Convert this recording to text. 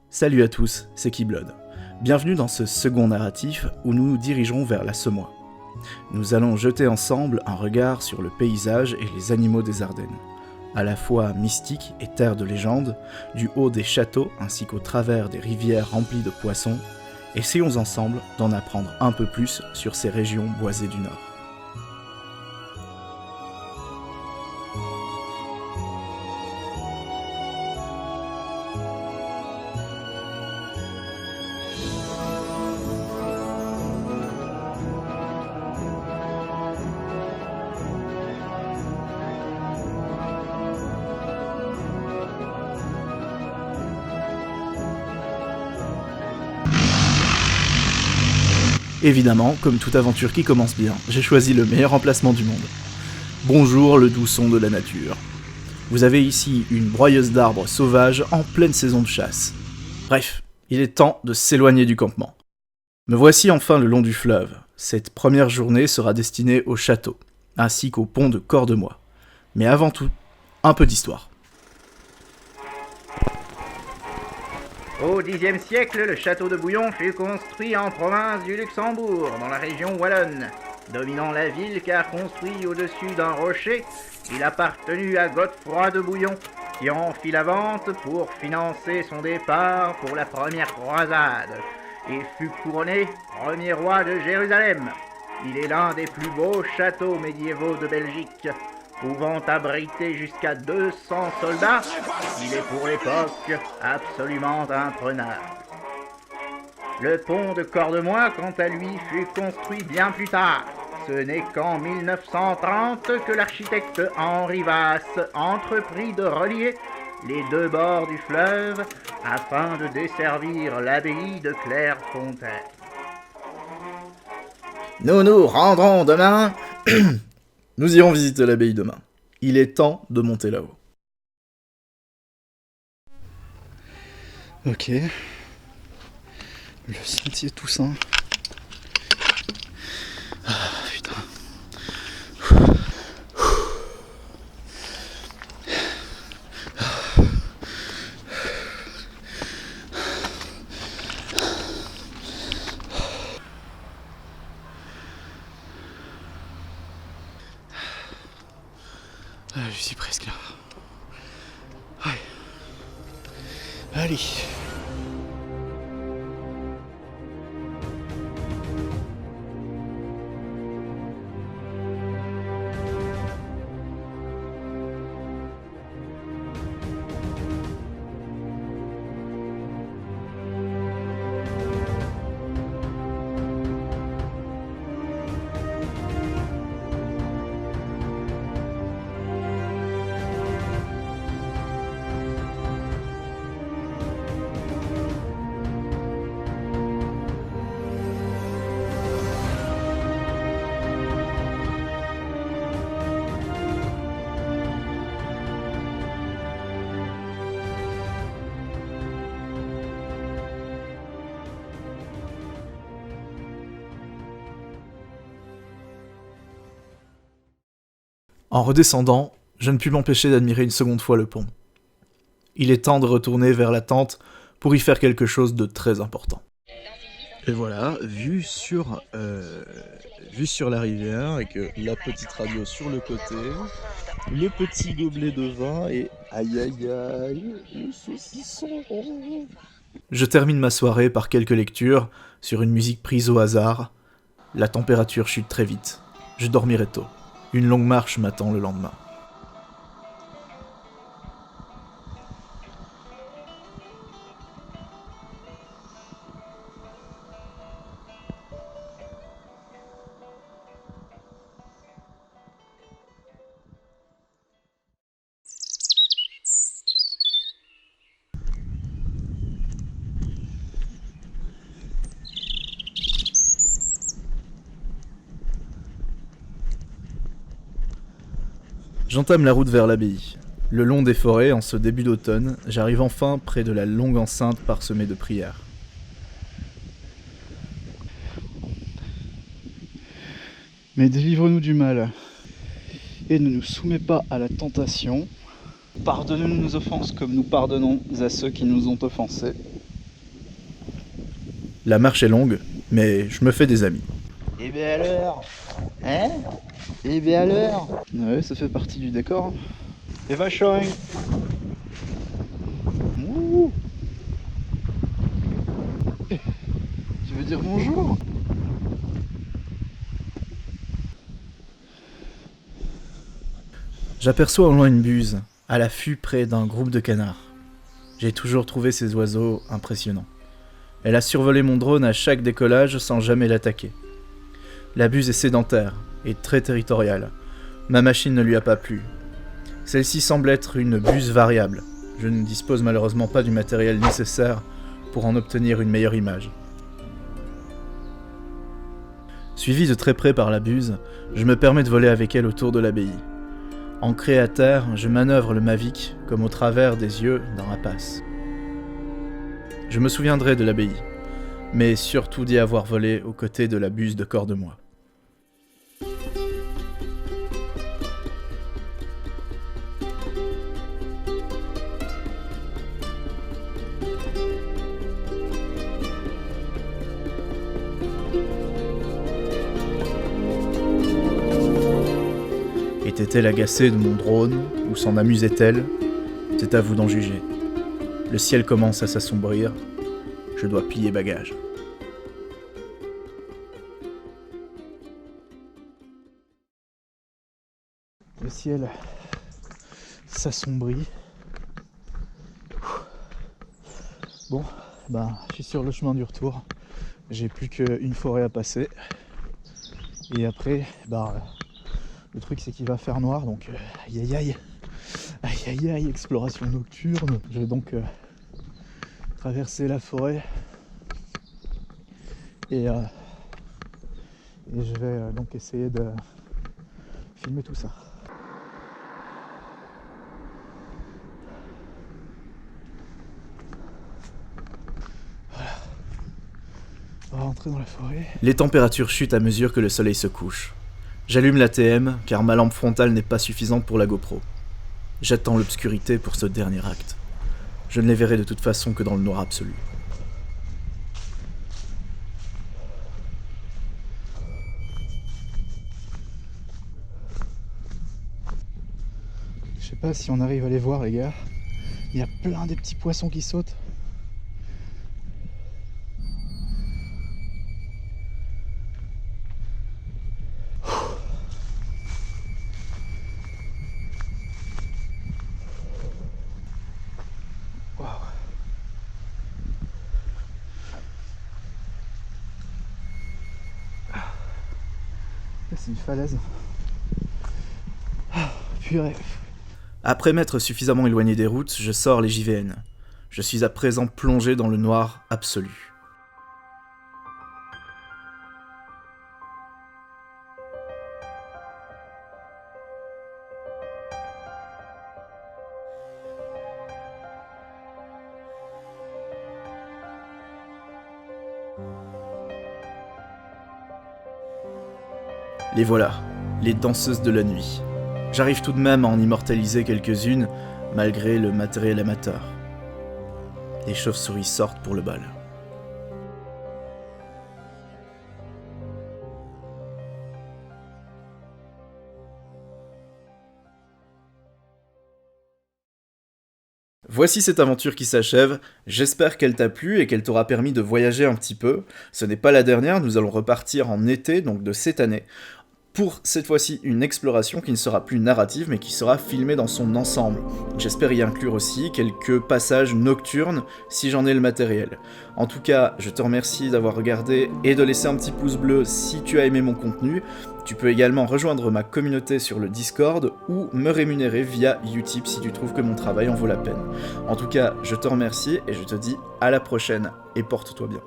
Salut à tous, c'est Keyblood. Bienvenue dans ce second narratif où nous nous dirigerons vers la Semois. Nous allons jeter ensemble un regard sur le paysage et les animaux des Ardennes. À la fois mystique et terre de légende, du haut des châteaux ainsi qu'au travers des rivières remplies de poissons, essayons ensemble d'en apprendre un peu plus sur ces régions boisées du Nord. Évidemment, comme toute aventure qui commence bien, j'ai choisi le meilleur emplacement du monde. Bonjour le doux son de la nature. Vous avez ici une broyeuse d'arbres sauvages en pleine saison de chasse. Bref, il est temps de s'éloigner du campement. Me voici enfin le long du fleuve. Cette première journée sera destinée au château, ainsi qu'au pont de Cordemois. Mais avant tout, un peu d'histoire. Au Xe siècle, le château de Bouillon fut construit en province du Luxembourg, dans la région wallonne. Dominant la ville car construit au-dessus d'un rocher, il appartenu à Godefroy de Bouillon, qui en fit la vente pour financer son départ pour la première croisade, et fut couronné premier roi de Jérusalem. Il est l'un des plus beaux châteaux médiévaux de Belgique, pouvant abriter jusqu'à 200 soldats. Il est pour l'époque absolument imprenable. Le pont de Cordemois, quant à lui, fut construit bien plus tard. Ce n'est qu'en 1930 que l'architecte Henri Vasse entreprit de relier les deux bords du fleuve afin de desservir l'abbaye de Clairefontaine. Nous nous rendrons demain. Nous irons visiter l'abbaye demain. Il est temps de monter là-haut. Ok. Le sentier Toussaint. Ah putain. Je suis presque là. Ouais. Allez. En redescendant, je ne pus m'empêcher d'admirer une seconde fois le pont. Il est temps de retourner vers la tente pour y faire quelque chose de très important. Et voilà, vue sur la rivière avec la petite radio sur le côté, le petit gobelet de vin et aïe aïe aïe, le saucisson. Je termine ma soirée par quelques lectures sur une musique prise au hasard. La température chute très vite. Je dormirai tôt. Une longue marche m'attend le lendemain. J'entame la route vers l'abbaye. Le long des forêts, en ce début d'automne, j'arrive enfin près de la longue enceinte parsemée de prières. Mais délivre-nous du mal, et ne nous soumets pas à la tentation. Pardonne-nous nos offenses comme nous pardonnons à ceux qui nous ont offensés. La marche est longue, mais je me fais des amis. Et bien alors? Hein? Et bien alors? Ouais, ça fait partie du décor. Et vachon! Ouh! Tu veux dire bonjour? J'aperçois au loin une buse, à l'affût près d'un groupe de canards. J'ai toujours trouvé ces oiseaux impressionnants. Elle a survolé mon drone à chaque décollage sans jamais l'attaquer. La buse est sédentaire et très territoriale. Ma machine ne lui a pas plu. Celle-ci semble être une buse variable. Je ne dispose malheureusement pas du matériel nécessaire pour en obtenir une meilleure image. Suivi de très près par la buse, je me permets de voler avec elle autour de l'abbaye. Ancré à terre, je manœuvre le Mavic comme au travers des yeux d'un rapace. Je me souviendrai de l'abbaye, mais surtout d'y avoir volé aux côtés de la buse de Cordemois. Était-elle agacée de mon drone, ou s'en amusait-elle? C'est à vous d'en juger. Le ciel commence à s'assombrir, je dois plier bagages. Le ciel s'assombrit. Bon, je suis sur le chemin du retour. J'ai plus qu'une forêt à passer. Et après, le truc c'est qu'il va faire noir, donc aïe aïe aïe, exploration nocturne. Je vais donc traverser la forêt et je vais donc essayer de filmer tout ça. Voilà. On va rentrer dans la forêt. Les températures chutent à mesure que le soleil se couche. J'allume la TM car ma lampe frontale n'est pas suffisante pour la GoPro. J'attends l'obscurité pour ce dernier acte. Je ne les verrai de toute façon que dans le noir absolu. Je sais pas si on arrive à les voir les gars. Il y a plein de petits poissons qui sautent. C'est une falaise. Purée. Après m'être suffisamment éloigné des routes, je sors les JVN. Je suis à présent plongé dans le noir absolu. Les voilà, les danseuses de la nuit. J'arrive tout de même à en immortaliser quelques-unes, malgré le matériel amateur. Les chauves-souris sortent pour le bal. Voici cette aventure qui s'achève, j'espère qu'elle t'a plu et qu'elle t'aura permis de voyager un petit peu. Ce n'est pas la dernière, nous allons repartir en été, donc de cette année, pour cette fois-ci une exploration qui ne sera plus narrative mais qui sera filmée dans son ensemble. J'espère y inclure aussi quelques passages nocturnes si j'en ai le matériel. En tout cas, je te remercie d'avoir regardé et de laisser un petit pouce bleu si tu as aimé mon contenu. Tu peux également rejoindre ma communauté sur le Discord ou me rémunérer via Utip si tu trouves que mon travail en vaut la peine. En tout cas, je te remercie et je te dis à la prochaine et porte-toi bien.